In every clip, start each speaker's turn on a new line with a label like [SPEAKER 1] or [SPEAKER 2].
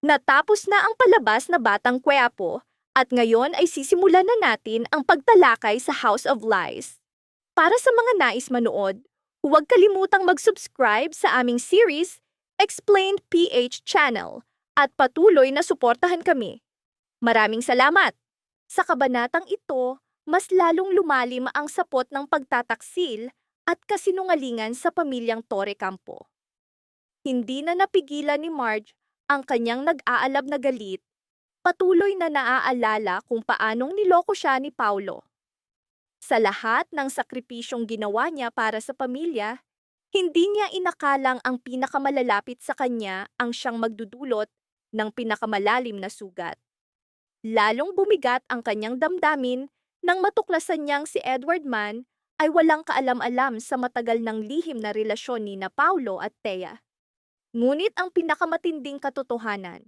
[SPEAKER 1] Natapos na ang palabas na Batang Quiapo at ngayon ay sisimulan na natin ang pagtalakay sa House of Lies. Para sa mga nais manood, huwag kalimutang mag-subscribe sa aming series, Explained PH Channel, at patuloy na suportahan kami. Maraming salamat! Sa kabanatang ito, mas lalong lumalim ang sapot ng pagtataksil at kasinungalingan sa pamilyang Torre Campo. Hindi na napigilan ni Marge ang kanyang nag-aalab na galit, patuloy na naaalala kung paanong niloko siya ni Paulo. Sa lahat ng sakripisyong ginawa niya para sa pamilya, hindi niya inakalang ang pinakamalalapit sa kanya ang siyang magdudulot ng pinakamalalim na sugat. Lalong bumigat ang kanyang damdamin nang matuklasan niyang si Edward man ay walang kaalam-alam sa matagal ng lihim na relasyon ni na Paulo at Thea. Ngunit ang pinakamatinding katotohanan,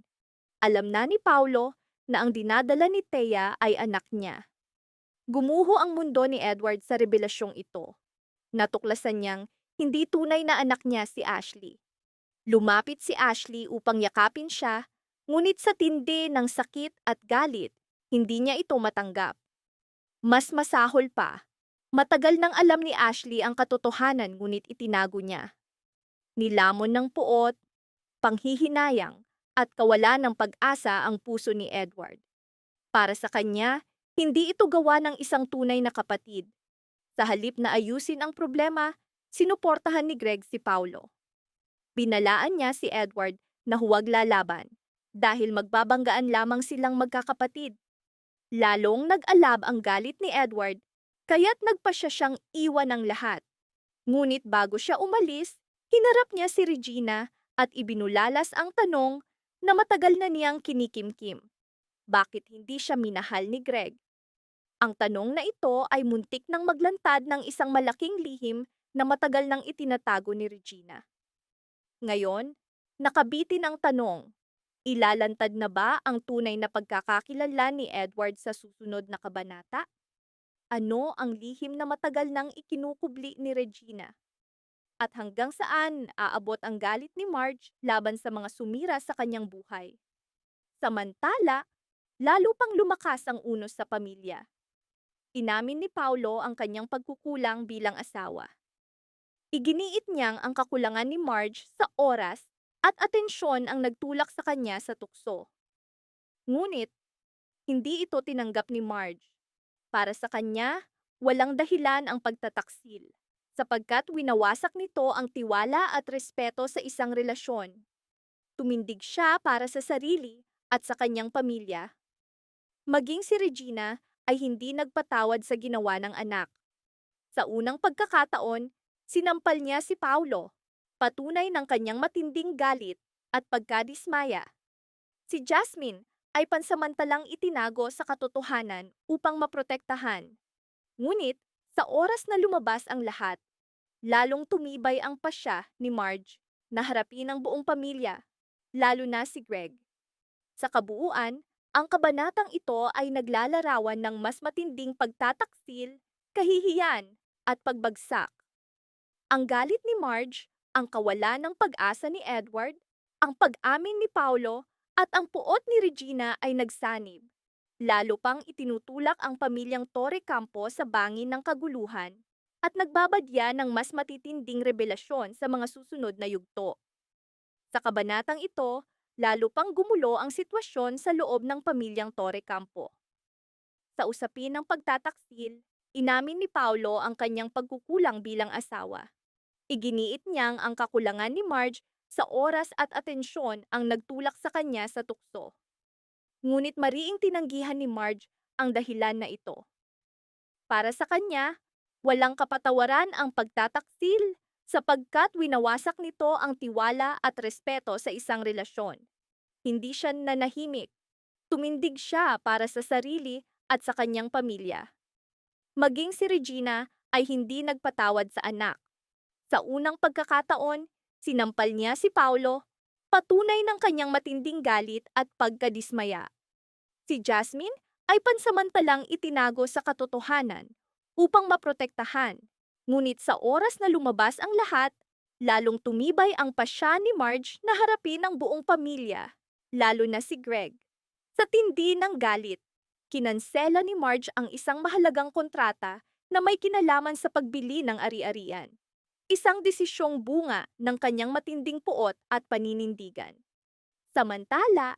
[SPEAKER 1] alam na ni Paulo na ang dinadala ni Thea ay anak niya. Gumuho ang mundo ni Edward sa revelasyong ito. Natuklasan niyang hindi tunay na anak niya si Ashley. Lumapit si Ashley upang yakapin siya, ngunit sa tindi ng sakit at galit, hindi niya ito matanggap. Mas masahol pa, matagal nang alam ni Ashley ang katotohanan ngunit itinago niya. Nilamon ng puot, panghihinayang, at kawalan ng pag-asa ang puso ni Edward. Para sa kanya, hindi ito gawa ng isang tunay na kapatid. Sa halip na ayusin ang problema, sinuportahan ni Greg si Paulo. Binalaan niya si Edward na huwag lalaban dahil magbabanggaan lamang silang magkakapatid. Lalong nag-alab ang galit ni Edward, kaya't nagpasya siyang iwan ng lahat. Ngunit bago siya umalis, hinarap niya si Regina at ibinulalas ang tanong na matagal na niyang kinikimkim. Bakit hindi siya minahal ni Greg? Ang tanong na ito ay muntik nang maglantad ng isang malaking lihim na matagal nang itinatago ni Regina. Ngayon, nakabitin ang tanong, ilalantad na ba ang tunay na pagkakakilanlan ni Edward sa susunod na kabanata? Ano ang lihim na matagal nang ikinukubli ni Regina? At hanggang saan aabot ang galit ni Marge laban sa mga sumira sa kanyang buhay? Samantala, lalo pang lumakas ang unos sa pamilya. Inamin ni Paulo ang kanyang pagkukulang bilang asawa. Iginiit niyang ang kakulangan ni Marge sa oras at atensyon ang nagtulak sa kanya sa tukso. Ngunit, hindi ito tinanggap ni Marge. Para sa kanya, walang dahilan ang pagtataksil, sapagkat winawasak nito ang tiwala at respeto sa isang relasyon. Tumindig siya para sa sarili at sa kanyang pamilya. Maging si Regina ay hindi nagpatawad sa ginawa ng anak. Sa unang pagkakataon, sinampal niya si Paulo, patunay ng kanyang matinding galit at pagkadismaya. Si Jasmine ay pansamantalang itinago sa katotohanan upang maprotektahan. Ngunit, sa oras na lumabas ang lahat, lalong tumibay ang pasya ni Marge na harapin ang buong pamilya, lalo na si Greg. Sa kabuuan, ang kabanatang ito ay naglalarawan ng mas matinding pagtataksil, kahihiyan, at pagbagsak. Ang galit ni Marge, ang kawalan ng pag-asa ni Edward, ang pag-amin ni Paulo, at ang puot ni Regina ay nagsanib. Lalo pang itinutulak ang pamilyang Torre Campo sa bangin ng kaguluhan at nagbabadya ng mas matitinding revelasyon sa mga susunod na yugto. Sa kabanatang ito, lalo pang gumulo ang sitwasyon sa loob ng pamilyang Torre Campo. Sa usapin ng pagtataksil, inamin ni Paulo ang kanyang pagkukulang bilang asawa. Iginiit niyang ang kakulangan ni Marge sa oras at atensyon ang nagtulak sa kanya sa tukso. Ngunit mariing tinanggihan ni Marge ang dahilan na ito. Para sa kanya, walang kapatawaran ang pagtataksil sapagkat winawasak nito ang tiwala at respeto sa isang relasyon. Hindi siya nanahimik. Tumindig siya para sa sarili at sa kanyang pamilya. Maging si Regina ay hindi nagpatawad sa anak. Sa unang pagkakataon, sinampal niya si Paulo, patunay ng kanyang matinding galit at pagkadismaya. Si Jasmine ay pansamantalang itinago sa katotohanan upang maprotektahan. Ngunit sa oras na lumabas ang lahat, lalong tumibay ang pasya ni Marge na harapin ang buong pamilya. lalo na si Greg. Sa tindi ng galit, kinansela ni Marge ang isang mahalagang kontrata na may kinalaman sa pagbili ng ari-arian. Isang desisyong bunga ng kanyang matinding puot at paninindigan. Samantala,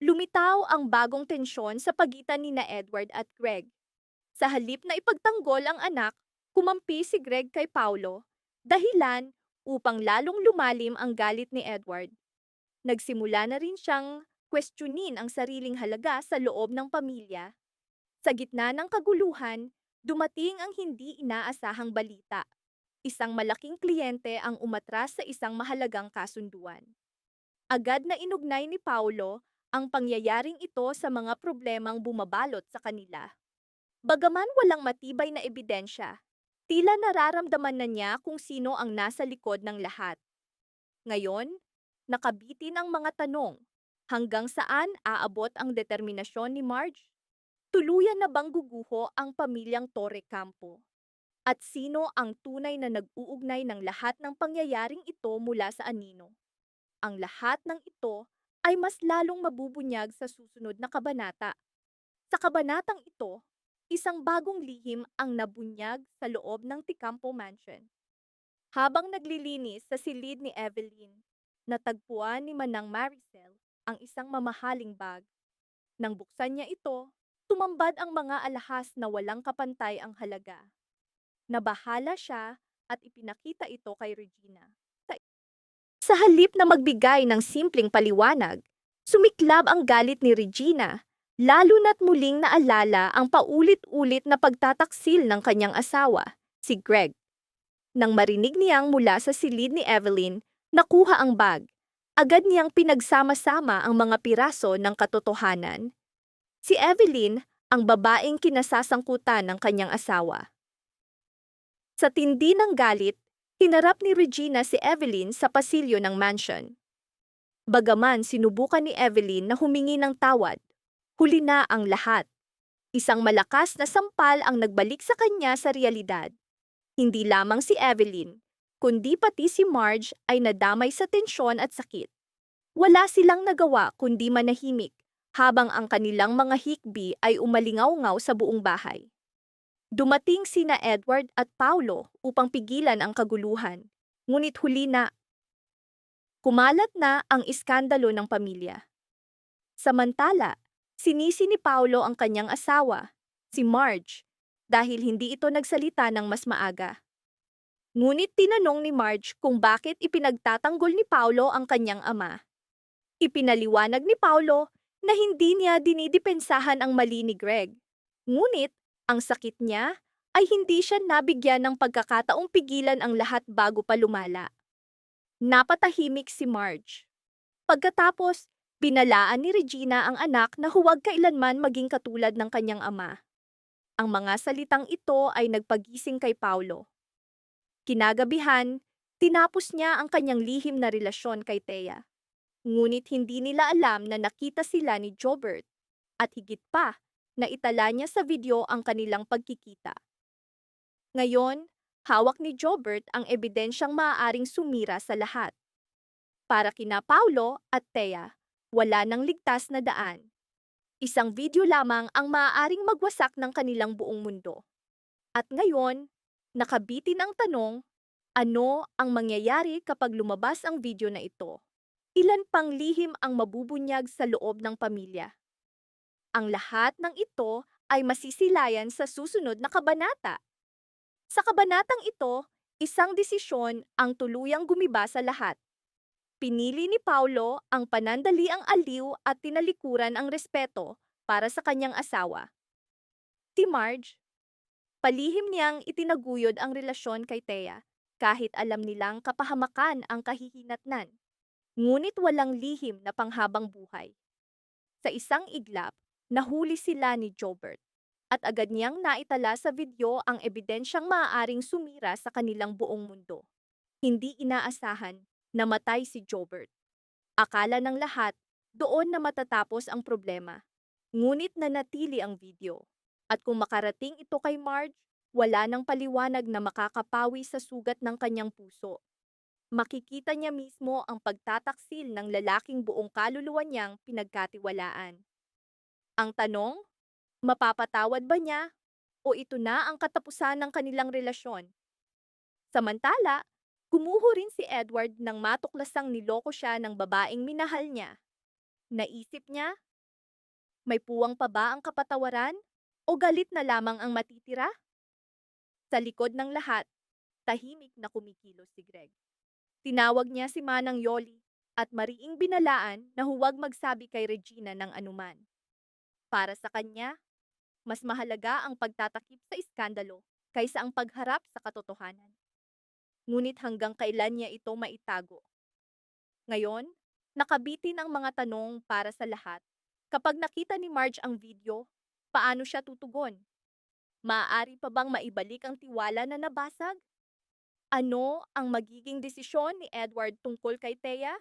[SPEAKER 1] lumitaw ang bagong tensyon sa pagitan ni na Edward at Greg. Sa halip na ipagtanggol ang anak, kumampi si Greg kay Paulo, dahilan upang lalong lumalim ang galit ni Edward. Nagsimula na rin siyang questionin ang sariling halaga sa loob ng pamilya. Sa gitna ng kaguluhan, dumating ang hindi inaasahang balita. Isang malaking kliyente ang umatras sa isang mahalagang kasunduan. Agad na inugnay ni Paulo ang pangyayaring ito sa mga problemang bumabalot sa kanila. Bagaman walang matibay na ebidensya, tila nararamdaman na niya kung sino ang nasa likod ng lahat. Ngayon, nakabitin ang mga tanong. Hanggang saan aabot ang determinasyon ni Marge? Tuluyan na bang guguho ang pamilyang Torre Campo? At sino ang tunay na nag-uugnay ng lahat ng pangyayaring ito mula sa anino? Ang lahat ng ito ay mas lalong mabubunyag sa susunod na kabanata. Sa kabanatang ito, isang bagong lihim ang nabunyag sa loob ng Ticampo Mansion. Habang naglilinis sa silid ni Evelyn, natagpuan ni Manang Maricel ang isang mamahaling bag. Nang buksan niya ito, tumambad ang mga alahas na walang kapantay ang halaga. Nabahala siya at ipinakita ito kay Regina. Sa halip na magbigay ng simpleng paliwanag, sumiklab ang galit ni Regina, lalo na't muling naalala ang paulit-ulit na pagtataksil ng kanyang asawa, si Greg. Nang marinig niyang mula sa silid ni Evelyn, nakuha ang bag. Agad niyang pinagsama-sama ang mga piraso ng katotohanan. Si Evelyn, ang babaeng kinasasangkutan ng kanyang asawa. Sa tindi ng galit, hinarap ni Regina si Evelyn sa pasilyo ng mansion. Bagaman sinubukan ni Evelyn na humingi ng tawad, huli na ang lahat. Isang malakas na sampal ang nagbalik sa kanya sa realidad. Hindi lamang si Evelyn, kundi pati si Marge ay nadamay sa tensyon at sakit. Wala silang nagawa kundi manahimik, habang ang kanilang mga hikbi ay umalingaw-ngaw sa buong bahay. Dumating sina Edward at Paulo upang pigilan ang kaguluhan, ngunit huli na. Kumalat na ang iskandalo ng pamilya. Samantala, sinisi ni Paulo ang kanyang asawa, si Marge, dahil hindi ito nagsalita ng mas maaga. Ngunit tinanong ni Marge kung bakit ipinagtatanggol ni Paulo ang kanyang ama. Ipinaliwanag ni Paulo na hindi niya dinidepensahan ang mali ni Greg. Ngunit, ang sakit niya ay hindi siya nabigyan ng pagkakataong pigilan ang lahat bago pa lumala. Napatahimik si Marge. Pagkatapos, binalaan ni Regina ang anak na huwag kailanman maging katulad ng kanyang ama. Ang mga salitang ito ay nagpagising kay Paulo. Kinagabihan, tinapos niya ang kanyang lihim na relasyon kay Thea. Ngunit hindi nila alam na nakita sila ni Jobert at higit pa, na itala niya sa video ang kanilang pagkikita. Ngayon, hawak ni Jobert ang ebidensyang maaaring sumira sa lahat. Para kina Paulo at Thea, wala nang ligtas na daan. Isang video lamang ang maaaring magwasak ng kanilang buong mundo. At ngayon, nakabitin ang tanong, ano ang mangyayari kapag lumabas ang video na ito? Ilan pang lihim ang mabubunyag sa loob ng pamilya? Ang lahat ng ito ay masisilayan sa susunod na kabanata. Sa kabanatang ito, isang desisyon ang tuluyang gumiba sa lahat. Pinili ni Paulo ang panandaliang aliw at tinalikuran ang respeto para sa kanyang asawa. Si Marge, palihim niyang itinaguyod ang relasyon kay Thea kahit alam nilang kapahamakan ang kahihinatnan. Ngunit walang lihim na panghabang buhay. Sa isang iglap, nahuli sila ni Jobert at agad niyang naitala sa video ang ebidensyang maaaring sumira sa kanilang buong mundo. Hindi inaasahan, namatay si Jobert. Akala ng lahat, doon na matatapos ang problema. Ngunit nanatili ang video. At kung makarating ito kay Marge, wala nang paliwanag na makakapawi sa sugat ng kanyang puso. Makikita niya mismo ang pagtataksil ng lalaking buong kaluluwa niyang pinagkatiwalaan. Ang tanong, mapapatawad ba niya o ito na ang katapusan ng kanilang relasyon? Samantala, gumuho rin si Edward nang matuklasang niloko siya ng babaeng minahal niya. Naisip niya, may puwang pa ba ang kapatawaran o galit na lamang ang matitira? Sa likod ng lahat, tahimik na kumikilos si Greg. Tinawag niya si Manang Yoli at mariing binalaan na huwag magsabi kay Regina ng anuman. Para sa kanya, mas mahalaga ang pagtatakip sa iskandalo kaysa ang pagharap sa katotohanan. Ngunit hanggang kailan niya ito maitago? Ngayon, nakabitin ang mga tanong para sa lahat. Kapag nakita ni Marge ang video, paano siya tutugon? Maaari pa bang maibalik ang tiwala na nabasag? Ano ang magiging desisyon ni Edward tungkol kay Thea?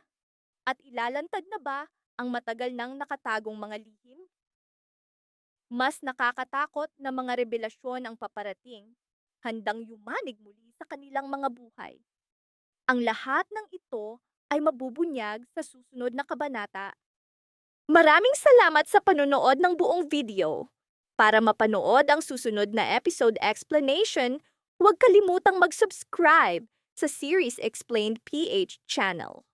[SPEAKER 1] At ilalantad na ba ang matagal nang nakatagong mga lihim? Mas nakakatakot na mga revelasyon ang paparating, handang yumanig muli sa kanilang mga buhay. Ang lahat ng ito ay mabubunyag sa susunod na kabanata. Maraming salamat sa panonood ng buong video. Para mapanood ang susunod na episode explanation, huwag kalimutang mag-subscribe sa Series Explained PH channel.